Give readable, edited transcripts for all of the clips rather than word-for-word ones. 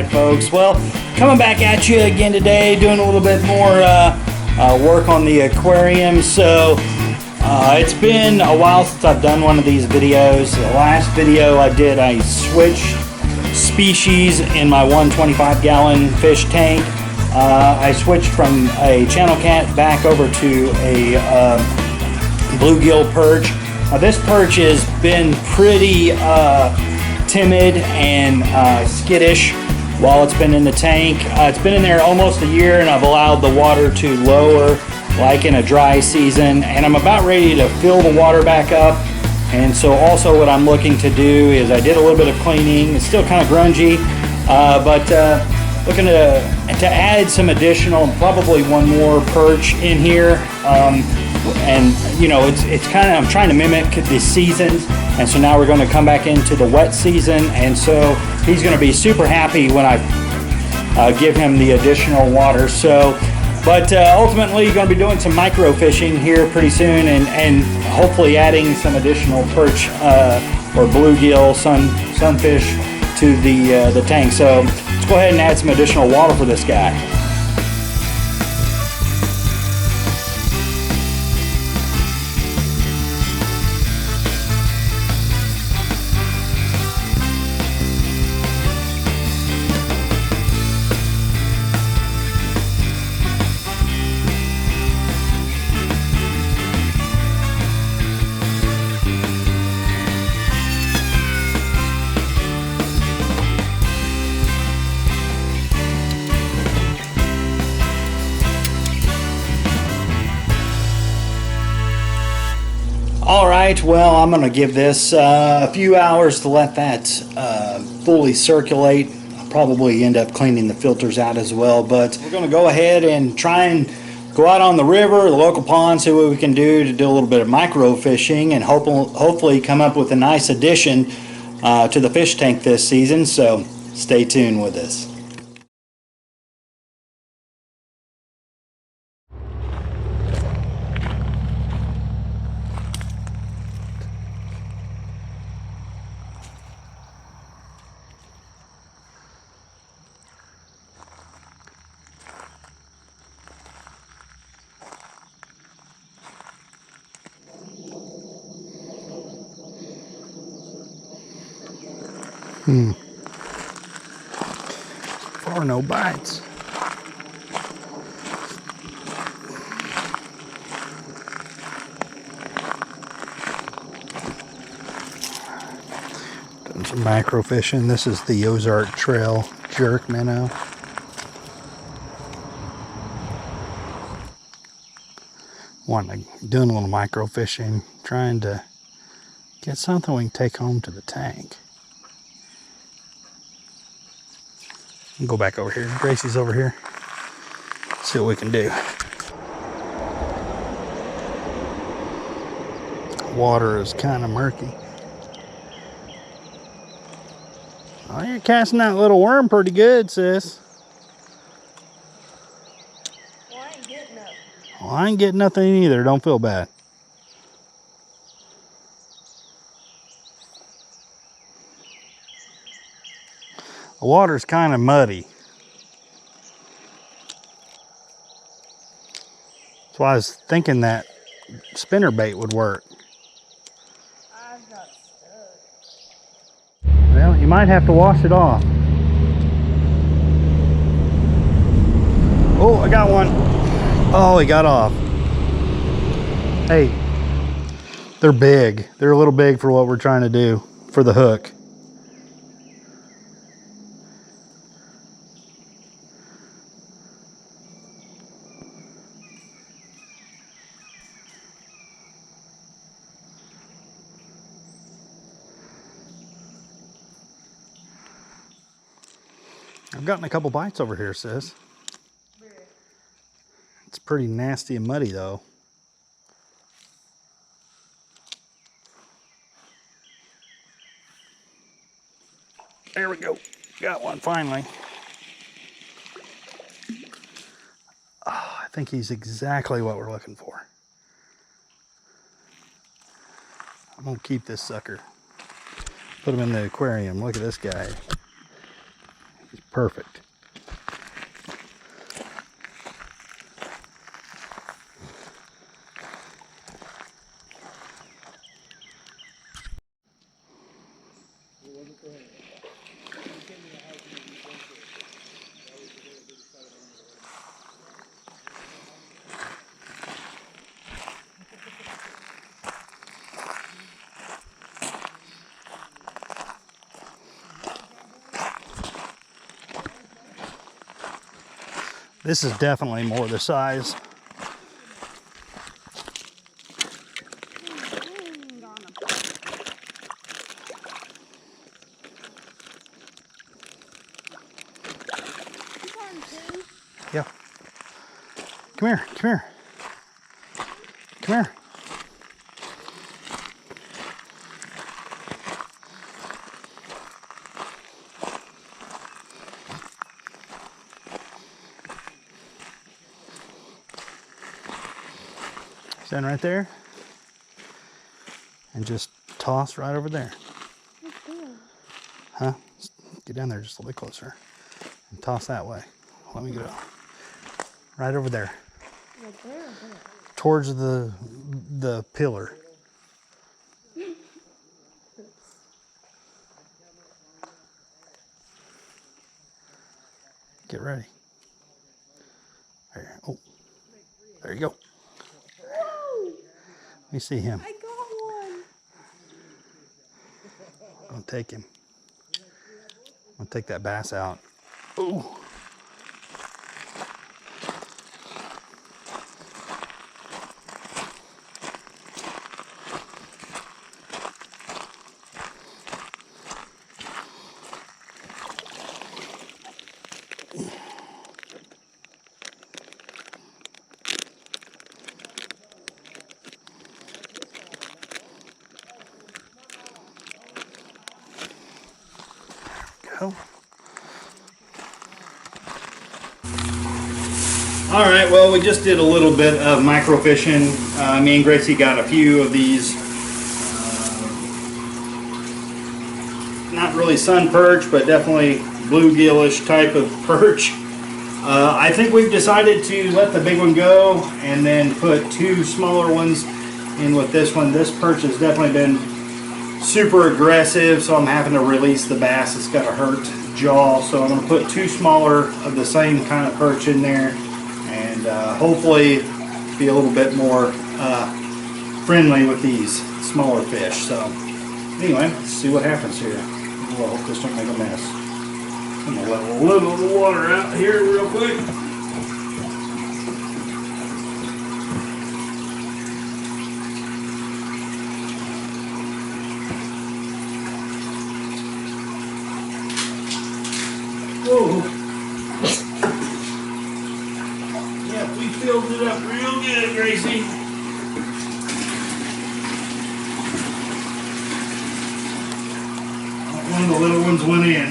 right, folks. Well, coming back at you again today, doing a little bit more work on the aquarium. So it's been a while since I've done one of these videos. The last video I did, I switched species in my 125-gallon fish tank. I switched from a channel cat back over to a bluegill perch. This perch has been pretty timid and skittish while it's been in the tank. It's been in there almost a year, and I've allowed the water to lower like in a dry season, and I'm about ready to fill the water back up. And so also what I'm looking to do is I did a little bit of cleaning. It's still kind of grungy, but looking to add some additional, probably one more perch in here. And you know, it's kind of, I'm trying to mimic the seasons, and so now we're going to come back into the wet season, and so he's going to be super happy when I give him the additional water. So but ultimately going to be doing some micro fishing here pretty soon, and hopefully adding some additional perch or bluegill, sunfish to the tank. So let's go ahead and add some additional water for this guy. All right, well, I'm going to give this a few hours to let that fully circulate. I'll probably end up cleaning the filters out as well, but we're going to go ahead and try and go out on the river, the local pond, see what we can do to do a little bit of micro fishing, and hopefully come up with a nice addition to the fish tank this season. So stay tuned with us. Far no bites. Doing some macro fishing. This is the Ozark Trail jerk minnow. Doing a little micro fishing, trying to get something we can take home to the tank. Go back over here. Gracie's over here. See what we can do. Water is kind of murky. Oh, you're casting that little worm pretty good, sis. Well, I ain't getting nothing. Well, I ain't getting nothing either. Don't feel bad. The water's kind of muddy. That's why I was thinking that spinner bait would work. I got stuck. Well, you might have to wash it off. Oh, I got one. Oh, he got off. Hey, they're big. They're a little big for what we're trying to do for the hook. I've gotten a couple bites over here, sis. It's pretty nasty and muddy, though. There we go. Got one finally. Oh, I think he's exactly what we're looking for. I'm gonna keep this sucker. Put him in the aquarium. Look at this guy. He's perfect. This is definitely more the size. Yeah. Come here, come here. Come here. Stand right there and just toss right over there. Huh? Get down there just a little bit closer and toss that way. Let me go. Right over there. Right there, there. Towards the pillar. Get ready. There. Oh, there you go. Woo! Let me see him. I got one. I'm gonna take him. I'm gonna take that bass out. Ooh. Go. All right, well, we just did a little bit of microfishing. Me and Gracie got a few of these, not really sun perch, but definitely bluegill-ish type of perch. I think we've decided to let the big one go and then put two smaller ones in with this one. This perch has definitely been super aggressive, so I'm having to release the bass. It's got a hurt jaw, so I'm going to put two smaller of the same kind of perch in there, and hopefully be a little bit more friendly with these smaller fish. So anyway, let's see what happens here. Well, I hope this don't make a mess. I'm going to let a little of the water out here real quick. Whoa. Yeah, we filled it up real good, Gracie. One of the little ones went in.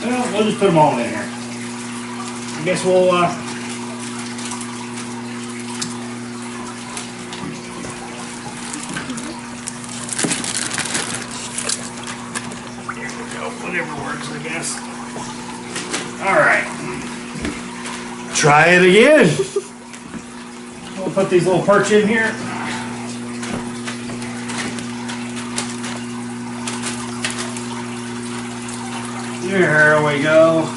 Well, we'll just put them all in here. I guess we'll whatever works, I guess. Alright. Try it again. We'll put these little perch in here. There we go.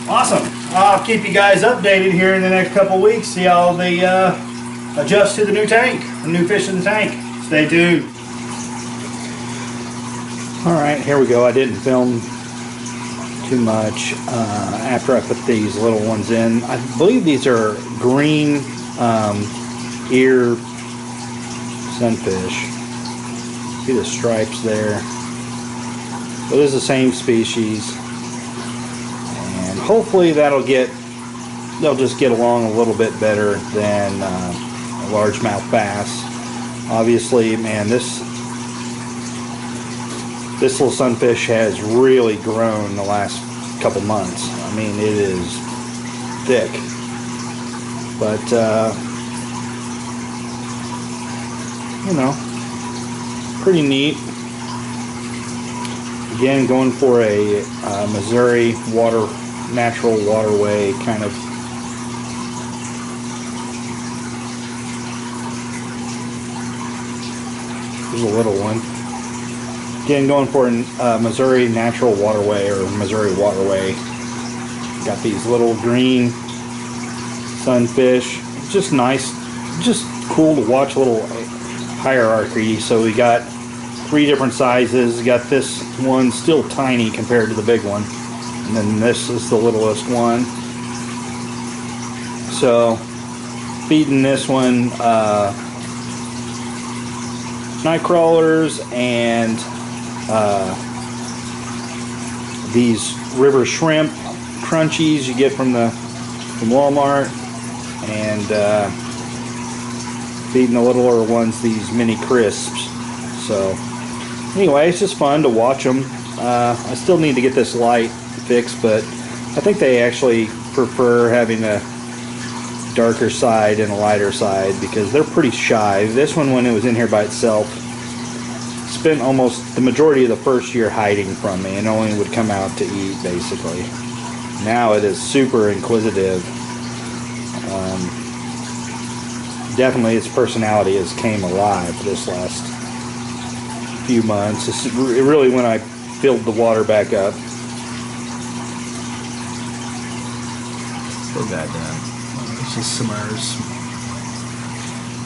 Awesome. I'll keep you guys updated here in the next couple weeks. See how they adjust to the new tank, the new fish in the tank. Stay tuned. Alright, here we go. I didn't film too much after I put these little ones in. I believe these are green ear sunfish. See the stripes there. But it's the same species. And hopefully they'll just get along a little bit better than a largemouth bass. Obviously, man, this This little sunfish has really grown the last couple months. I mean, it is thick. But, you know, pretty neat. Again, going for a Missouri natural waterway kind of. There's a little one. Again, going for a Missouri natural waterway or Missouri waterway. Got these little green sunfish. Just nice, just cool to watch a little hierarchy. So we got 3 different sizes. Got this one still tiny compared to the big one. And then this is the littlest one. So feeding this one night crawlers and these river shrimp crunchies you get from Walmart, and feeding the littler ones these mini crisps. So anyway, it's just fun to watch them. I still need to get this light fixed, but I think they actually prefer having a darker side and a lighter side because they're pretty shy. This one, when it was in here by itself, spent almost the majority of the first year hiding from me and only would come out to eat, basically. Now it is super inquisitive. Definitely its personality has came alive this last few months. It's really when I filled the water back up. Still got that. It's just simmers.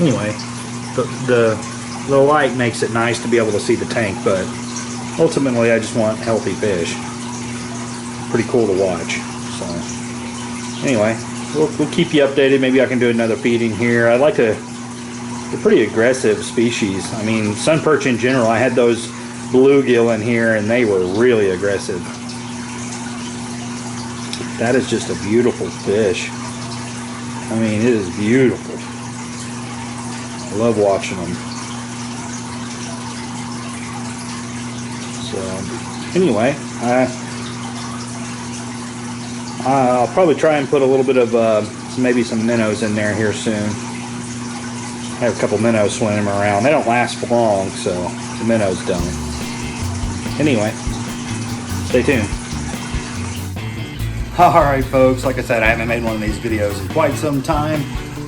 Anyway, the light makes it nice to be able to see the tank, but ultimately I just want healthy fish. Pretty cool to watch. So anyway, we'll keep you updated. Maybe I can do another feeding here. I like to. They're pretty aggressive species. I mean, sun perch in general. I had those bluegill in here, and they were really aggressive. That is just a beautiful fish. I mean, it is beautiful. I love watching them. So anyway, I'll probably try and put a little bit of maybe some minnows in there here soon. I have a couple minnows swimming around. They don't last for long, so the minnows don't. Anyway, stay tuned. Alright folks, like I said, I haven't made one of these videos in quite some time.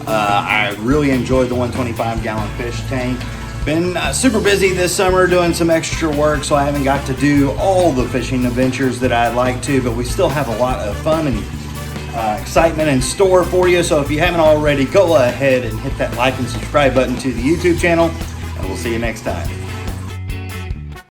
I really enjoyed the 125 gallon fish tank. Been super busy this summer doing some extra work, so I haven't got to do all the fishing adventures that I'd like to, but we still have a lot of fun and excitement in store for you. So if you haven't already, go ahead and hit that like and subscribe button to the YouTube channel, and we'll see you next time.